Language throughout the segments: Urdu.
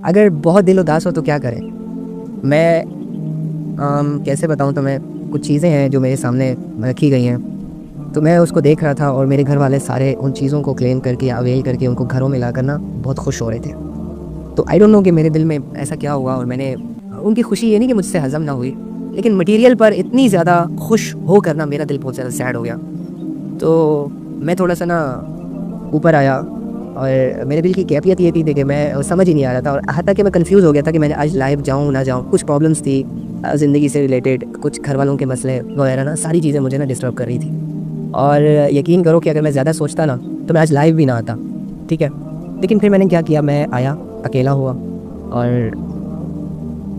اگر بہت دل اداس ہو تو کیا کریں؟ میں کیسے بتاؤں تمہیں، کچھ چیزیں ہیں جو میرے سامنے رکھی گئی ہیں، تو میں اس کو دیکھ رہا تھا اور میرے گھر والے سارے ان چیزوں کو کلیم کر کے اویل کر کے ان کو گھروں میں لا کر نا بہت خوش ہو رہے تھے. تو آئی ڈونٹ نو کہ میرے دل میں ایسا کیا ہوا، اور میں نے ان کی خوشی یہ نہیں کہ مجھ سے ہضم نہ ہوئی، لیکن مٹیریل پر اتنی زیادہ خوش ہو کر نا میرا دل بہت زیادہ سیڈ ہو گیا. تو میں تھوڑا سا نا اوپر آیا، اور میرے دل کی کیفیت یہ تھی کہ میں سمجھ ہی نہیں آ رہا تھا، اور حتیٰ کہ میں کنفیوز ہو گیا تھا کہ میں نے آج لائیو جاؤں نہ جاؤں. کچھ پرابلمس تھی زندگی سے ریلیٹڈ، کچھ گھر والوں کے مسئلے وغیرہ نا، ساری چیزیں مجھے نا ڈسٹرب کر رہی تھی. اور یقین کرو کہ اگر میں زیادہ سوچتا نا تو میں آج لائیو بھی نہ آتا، ٹھیک ہے. لیکن پھر میں نے کیا کیا، میں آیا، اکیلا ہوا، اور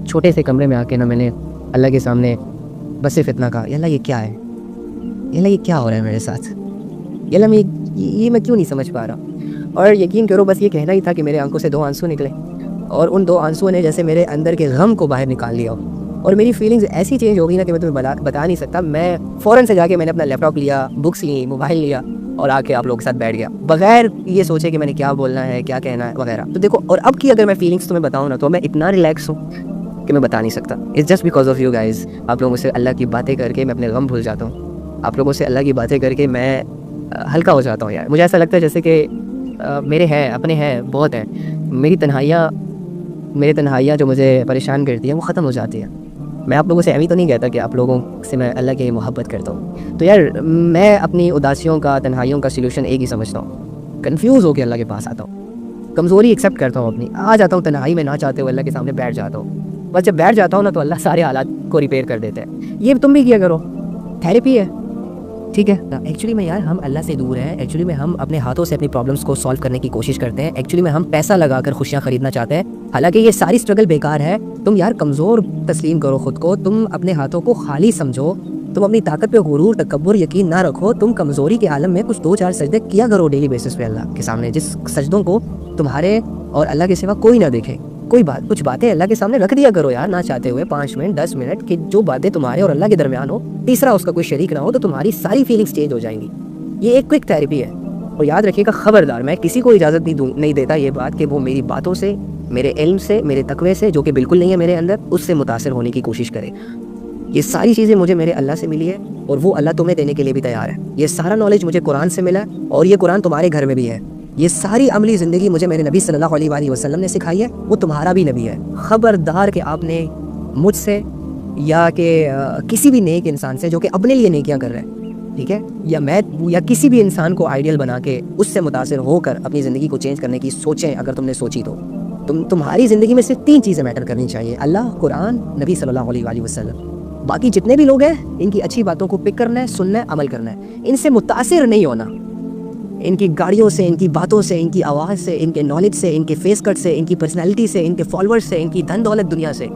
چھوٹے سے کمرے میں آ کے نا میں نے اللہ کے سامنے بس صرف اتنا کہا، یا اللہ یہ کیا ہے، یا اللہ یہ کیا ہو رہا ہے میرے ساتھ، یا اللہ یہ میں کیوں نہیں سمجھ پا رہا. اور یقین کرو بس یہ کہنا ہی تھا کہ میرے آنکھوں سے 2 آنسو نکلے، اور ان 2 آنسوؤں نے جیسے میرے اندر کے غم کو باہر نکال لیا، اور میری فیلنگز ایسی چینج ہو گئی نا کہ میں تمہیں بتا نہیں سکتا. میں فوراً سے جا کے میں نے اپنا لیپ ٹاپ لیا، بکس لی، موبائل لیا، اور آ کے آپ لوگوں کے ساتھ بیٹھ گیا بغیر یہ سوچے کہ میں نے کیا بولنا ہے، کیا کہنا ہے وغیرہ. تو دیکھو، اور اب کی اگر میں فیلنگس تمہیں بتاؤں نا تو میں اتنا ریلیکس ہوں کہ میں بتا نہیں سکتا. It's just because of you guys. آپ لوگوں سے اللہ کی باتیں کر کے میں اپنے غم بھول جاتا ہوں. آپ لوگوں سے اللہ کی باتیں کر کے میں ہلکا ہو جاتا ہوں. یار مجھے ایسا لگتا ہے جیسے کہ میرے ہیں، اپنے ہیں، بہت ہیں. میری تنہائیاں جو مجھے پریشان کرتی ہیں وہ ختم ہو جاتی ہیں. میں آپ لوگوں سے ایوی تو نہیں کہتا کہ آپ لوگوں سے میں اللہ کی محبت کرتا ہوں. تو یار میں اپنی اداسیوں کا، تنہائیوں کا سلوشن ایک ہی سمجھتا ہوں، کنفیوز ہو کے اللہ کے پاس آتا ہوں، کمزوری ایکسیپٹ کرتا ہوں اپنی، آ جاتا ہوں تنہائی میں نہ چاہتے ہوئے اللہ کے سامنے بیٹھ جاتا ہوں. بس جب بیٹھ جاتا ہوں نا تو اللہ سارے حالات کو ریپیئر کر دیتے ہیں. یہ تم بھی کیا کرو، تھیراپی ہے، ٹھیک ہے. ایکچولی میں یار ہم اللہ سے دور ہیں. ایکچولی میں ہم اپنے ہاتھوں سے اپنی پرابلمس کو سالو کرنے کی کوشش کرتے ہیں. ایکچولی میں ہم پیسہ لگا کر خوشیاں خریدنا چاہتے ہیں. حالانکہ یہ ساری اسٹرگل بیکار ہے. تم یار کمزور تسلیم کرو خود کو، تم اپنے ہاتھوں کو خالی سمجھو، تم اپنی طاقت پہ غرور، تکبر، یقین نہ رکھو. تم کمزوری کے عالم میں کچھ 2-4 سجدے کیا کرو ڈیلی بیسس پہ اللہ کے سامنے، جس سجدوں کو تمہارے اور اللہ کے سوا کوئی نہ دیکھے. کچھ باتیں اللہ کے سامنے رکھ دیا کرو یار، نہ چاہتے ہوئے 5 منٹ 10 منٹ کہ جو باتیں تمہارے اور اللہ کے درمیان ہو، تیسرا اس کا کوئی شریک نہ ہو، تو تمہاری ساری فیلنگس چینج ہو جائیں گی. یہ ایک کوئک تھیراپی ہے. اور یاد رکھیے گا، خبردار میں کسی کو اجازت نہیں دیتا یہ بات کہ وہ میری باتوں سے، میرے علم سے، میرے تقوی سے، جو کہ بالکل نہیں ہے میرے اندر، اس سے متاثر ہونے کی کوشش کرے. یہ ساری چیزیں مجھے میرے اللہ سے ملی ہے، اور وہ اللہ تمہیں دینے کے لیے بھی تیار ہے. یہ سارا نالج مجھے قرآن سے ملا ہے، اور یہ قرآن تمہارے گھر میں بھی ہے. یہ ساری عملی زندگی مجھے میرے نبی صلی اللہ علیہ وآلہ وسلم نے سکھائی ہے، وہ تمہارا بھی نبی ہے. خبردار کہ آپ نے مجھ سے یا کہ کسی بھی نیک انسان سے جو کہ اپنے لیے نیکیاں کر رہے ہیں، ٹھیک ہے، یا میں یا کسی بھی انسان کو آئیڈیل بنا کے اس سے متاثر ہو کر اپنی زندگی کو چینج کرنے کی سوچیں. اگر تم نے سوچی تو تمہاری زندگی میں صرف 3 چیزیں میٹر کرنی چاہیے: اللہ، قرآن، نبی صلی اللہ علیہ وآلہ وسلم. باقی جتنے بھی لوگ ہیں ان کی اچھی باتوں کو پک کرنا ہے، سننا ہے، عمل کرنا ہے. ان سے متاثر نہیں ہونا، ان کی گاڑیوں سے، ان کی باتوں سے، ان کی آواز سے، ان کے نالج سے، ان کے فیس کٹ سے، ان کی پرسنالٹی سے، ان کے فالوورز سے، ان کی دھن دولت دنیا سے.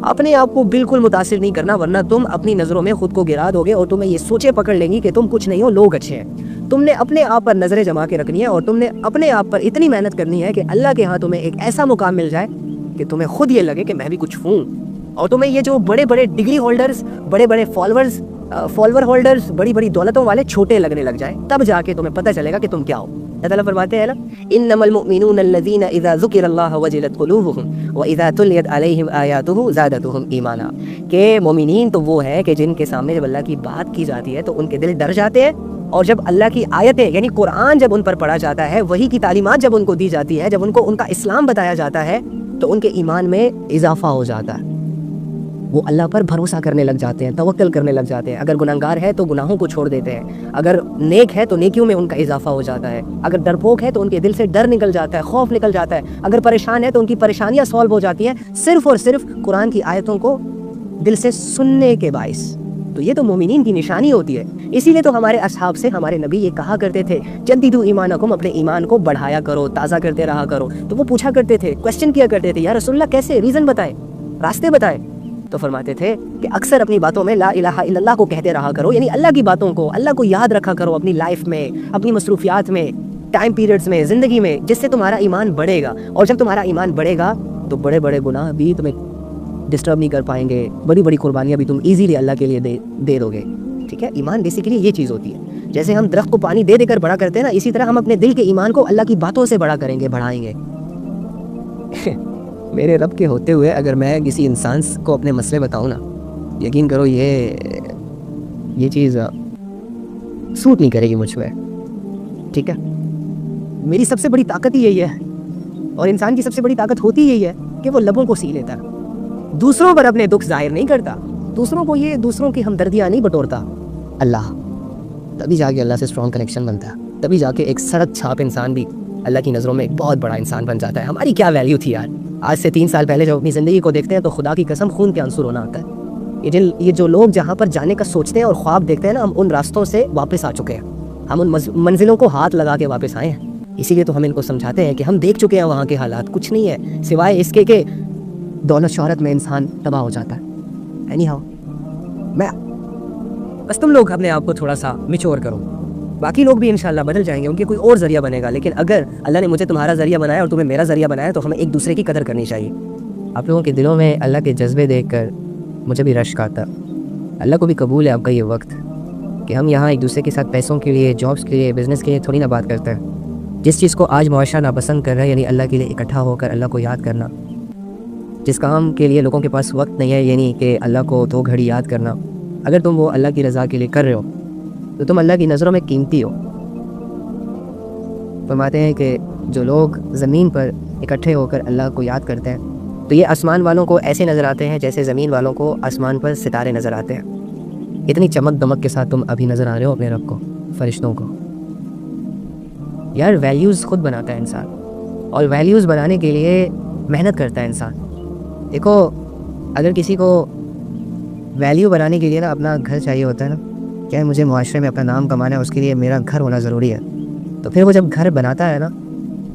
اپنے آپ کو بالکل متاثر نہیں کرنا، ورنہ تم اپنی نظروں میں خود کو گرا دو گے، اور تمہیں یہ سوچیں پکڑ لیں گی کہ تم کچھ نہیں ہو، لوگ اچھے ہیں. تم نے اپنے آپ پر نظریں جما کے رکھنی ہے، اور تم نے اپنے آپ پر اتنی محنت کرنی ہے کہ اللہ کے ہاں تمہیں ایک ایسا مقام مل جائے کہ تمہیں خود یہ لگے کہ میں بھی کچھ ہوں. اور تمہیں یہ جو بڑے بڑے ڈگری ہولڈرز، بڑے بڑے فالوور ہولڈرز، بڑی بڑی دولتوں والے چھوٹے لگنے لگ جائیں، تب جا کے تمہیں پتہ چلے گا کہ تم کیا ہو. اللہ تعالیٰ فرماتے ہیں نا، انما المؤمنون الذین اذا ذکر اللہ وجلت قلوبهم واذا تلیت علیہم آیاتہ زادتہم ایمانا. کہ مومنین تو وہ ہیں کہ جن کے سامنے جب اللہ کی بات کی جاتی ہے تو ان کے دل ڈر جاتے ہیں، اور جب اللہ کی آیتیں یعنی قرآن جب ان پر پڑھا جاتا ہے، وہی کی تعلیمات جب ان کو دی جاتی ہے، جب ان کو ان کا اسلام بتایا جاتا ہے، تو ان کے ایمان میں اضافہ ہو جاتا ہے. وہ اللہ پر بھروسہ کرنے لگ جاتے ہیں، توکل کرنے لگ جاتے ہیں. اگر گناہگار ہے تو گناہوں کو چھوڑ دیتے ہیں، اگر نیک ہے تو نیکیوں میں ان کا اضافہ ہو جاتا ہے، اگر ڈرپوک ہے تو ان کے دل سے ڈر نکل جاتا ہے، خوف نکل جاتا ہے، اگر پریشان ہے تو ان کی پریشانیاں سالو ہو جاتی ہیں، صرف اور صرف قرآن کی آیتوں کو دل سے سننے کے باعث. تو یہ تو مومنین کی نشانی ہوتی ہے. اسی لیے تو ہمارے اصحاب سے ہمارے نبی یہ کہا کرتے تھے، جددوا ایمانکم، اپنے ایمان کو بڑھایا کرو، تازہ کرتے رہا کرو. تو وہ پوچھا کرتے تھے، کوسچن کیا کرتے تھے، یا رسول اللہ کیسے، ریزن بتائیں، راستے بتائیں. تو فرماتے تھے کہ اکثر اپنی باتوں میں لا الہ الا اللہ کو کہتے رہا کرو، یعنی اللہ کی باتوں کو، اللہ کو یاد رکھا کرو اپنی لائف میں، اپنی مصروفیات میں، ٹائم پیریڈز میں، زندگی میں، جس سے تمہارا ایمان بڑھے گا. اور جب تمہارا ایمان بڑھے گا تو بڑے بڑے گناہ بھی تمہیں ڈسٹرب نہیں کر پائیں گے، بڑی بڑی قربانیاں بھی تم ایزیلی اللہ کے لیے دے دو گے. ٹھیک ہے، ایمان بیسیکلی یہ چیز ہوتی ہے. جیسے ہم درخت کو پانی دے دے کر بڑا کرتے ہیں نا، اسی طرح ہم اپنے دل کے ایمان کو اللہ کی باتوں سے بڑا کریں گے، بڑھائیں گے. میرے رب کے ہوتے ہوئے اگر میں کسی انسان کو اپنے مسئلے بتاؤں نا، یقین کرو یہ چیز سوٹ نہیں کرے گی مجھ پہ، ٹھیک ہے؟ میری سب سے بڑی طاقت ہی یہی ہے، اور انسان کی سب سے بڑی طاقت ہوتی یہی ہے کہ وہ لبوں کو سی لیتا ہے، دوسروں پر اپنے دکھ ظاہر نہیں کرتا، دوسروں کی ہمدردیاں نہیں بٹورتا۔ اللہ، تبھی جا کے اللہ سے اسٹرانگ کنیکشن بنتا ہے، تبھی جا کے ایک سڑک چھاپ انسان بھی اللہ کی نظروں میں ایک بہت بڑا انسان بن جاتا ہے۔ ہماری کیا ویلیو تھی یار؟ آج سے 3 سال پہلے جب اپنی زندگی کو دیکھتے ہیں تو خدا کی قسم خون کے آنسو رونا آتا ہے۔ یہ جو لوگ جہاں پر جانے کا سوچتے ہیں اور خواب دیکھتے ہیں نا، ہم ان راستوں سے واپس آ چکے ہیں، ہم ان منزلوں کو ہاتھ لگا کے واپس آئے ہیں۔ اسی لیے تو ہم ان کو سمجھاتے ہیں کہ ہم دیکھ چکے ہیں وہاں کے حالات، کچھ نہیں ہے سوائے اس کے کہ دولت شہرت میں انسان تباہ ہو جاتا ہے۔ اینی ہاؤ، میں بس تم لوگ اپنے آپ کو تھوڑا سا میچور کرو، باقی لوگ بھی انشاءاللہ بدل جائیں گے، ان کے کوئی اور ذریعہ بنے گا، لیکن اگر اللہ نے مجھے تمہارا ذریعہ بنایا اور تمہیں میرا ذریعہ بنایا تو ہمیں ایک دوسرے کی قدر کرنی چاہیے۔ آپ لوگوں کے دلوں میں اللہ کے جذبے دیکھ کر مجھے بھی رشک آتا۔ اللہ کو بھی قبول ہے آپ کا یہ وقت کہ ہم یہاں ایک دوسرے کے ساتھ پیسوں کے لیے، جابس کے لیے، بزنس کے لیے تھوڑی نہ بات کرتے ہیں۔ جس چیز کو آج معاشرہ ناپسند کر رہا ہے، یعنی اللہ کے لیے اکٹھا ہو کر اللہ کو یاد کرنا، جس کام کے لیے لوگوں کے پاس وقت نہیں ہے، یعنی کہ اللہ کو 2 گھڑی یاد کرنا، اگر تم وہ اللہ کی رضا کے لیے کر رہے ہو تو تم اللہ کی نظروں میں قیمتی ہو۔ فرماتے ہیں کہ جو لوگ زمین پر اکٹھے ہو کر اللہ کو یاد کرتے ہیں تو یہ آسمان والوں کو ایسے نظر آتے ہیں جیسے زمین والوں کو آسمان پر ستارے نظر آتے ہیں۔ اتنی چمک دمک کے ساتھ تم ابھی نظر آ رہے ہو اپنے رب کو، فرشتوں کو۔ یار ویلیوز خود بناتا ہے انسان، اور ویلیوز بنانے کے لیے محنت کرتا ہے انسان۔ دیکھو، اگر کسی کو ویلیو بنانے کے لیے نا اپنا گھر چاہیے ہوتا ہے نا، کیا مجھے معاشرے میں اپنا نام کمانا ہے، اس کے لیے میرا گھر ہونا ضروری ہے، تو پھر وہ جب گھر بناتا ہے نا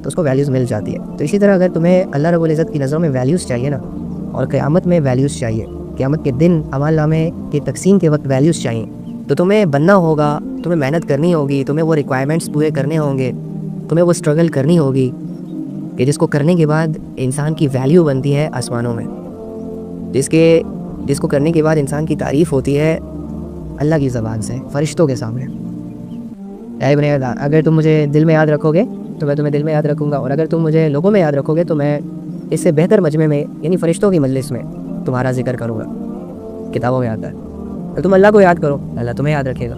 تو اس کو ویلیوز مل جاتی ہے۔ تو اسی طرح اگر تمہیں اللہ رب العزت کی نظروں میں ویلیوز چاہیے نا، اور قیامت میں ویلیوز چاہیے، قیامت کے دن اعمال نامے کی تقسیم کے وقت ویلیوز چاہیے، تو تمہیں بننا ہوگا، تمہیں محنت کرنی ہوگی، تمہیں وہ ریکوائرمنٹس پورے کرنے ہوں گے، تمہیں وہ اسٹرگل کرنی ہوگی کہ جس کو کرنے کے بعد انسان کی ویلیو بنتی ہے آسمانوں میں، جس کو کرنے کے بعد انسان کی تعریف ہوتی ہے اللہ کی زبان سے، فرشتوں کے سامنے۔ اے بنی آدم، اگر تم مجھے دل میں یاد رکھو گے تو میں تمہیں دل میں یاد رکھوں گا، اور اگر تم مجھے لوگوں میں یاد رکھو گے تو میں اس سے بہتر مجمع میں، یعنی فرشتوں کی مجلس میں تمہارا ذکر کروں گا۔ کتابوں میں آتا ہے تو تم اللہ کو یاد کرو، اللہ تمہیں یاد رکھے گا۔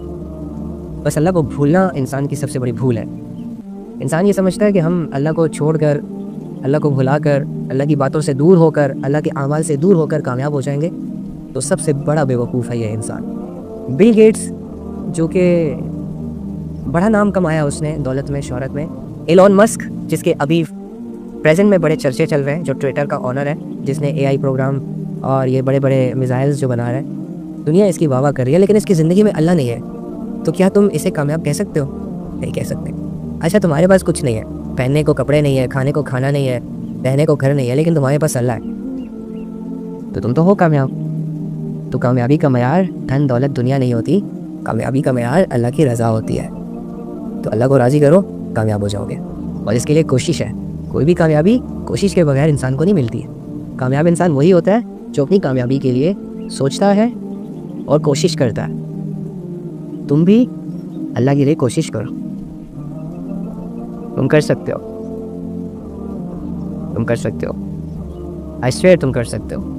بس اللہ کو بھولنا انسان کی سب سے بڑی بھول ہے۔ انسان یہ سمجھتا ہے کہ ہم اللہ کو چھوڑ کر، اللہ کو بھلا کر، اللہ کی باتوں سے دور ہو کر، اللہ کے اعمال سے دور ہو کر کامیاب ہو جائیں گے، تو سب سے بڑا بیوقوف ہے یہ انسان۔ بل گیٹس، جو کہ بڑا نام کمایا اس نے دولت میں، شہرت میں، ایلون مسک، جس کے ابھی پریزنٹ میں بڑے چرچے چل رہے ہیں، جو ٹویٹر کا آنر ہے، جس نے AI پروگرام اور یہ بڑے بڑے میزائلز جو بنا رہا ہے، دنیا اس کی واہ واہ کر رہی ہے، لیکن اس کی زندگی میں اللہ نہیں ہے، تو کیا تم اسے کامیاب کہہ سکتے ہو؟ نہیں کہہ سکتے۔ اچھا، تمہارے پاس کچھ نہیں ہے، پہننے کو کپڑے نہیں ہے، کھانے کو کھانا نہیں ہے، رہنے کو گھر نہیں ہے، لیکن تمہارے پاس اللہ ہے، تو تم تو ہو کامیاب۔ تو کامیابی کا معیار دھن دولت دنیا نہیں ہوتی، کامیابی کا معیار اللہ کی رضا ہوتی ہے۔ تو اللہ کو راضی کرو، کامیاب ہو جاؤ گے، اور اس کے لیے کوشش ہے۔ کوئی بھی کامیابی کوشش کے بغیر انسان کو نہیں ملتی ہے۔ کامیاب انسان وہی ہوتا ہے جو اپنی کامیابی کے لیے سوچتا ہے اور کوشش کرتا ہے۔ تم بھی اللہ کے لیے کوشش کرو، تم کر سکتے ہو، تم کر سکتے ہو، آئی سویئر تم کر سکتے ہو۔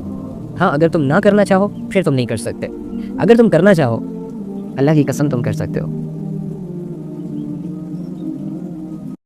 ہاں، اگر تم نہ کرنا چاہو پھر تم نہیں کر سکتے، اگر تم کرنا چاہو اللہ کی قسم تم کر سکتے ہو۔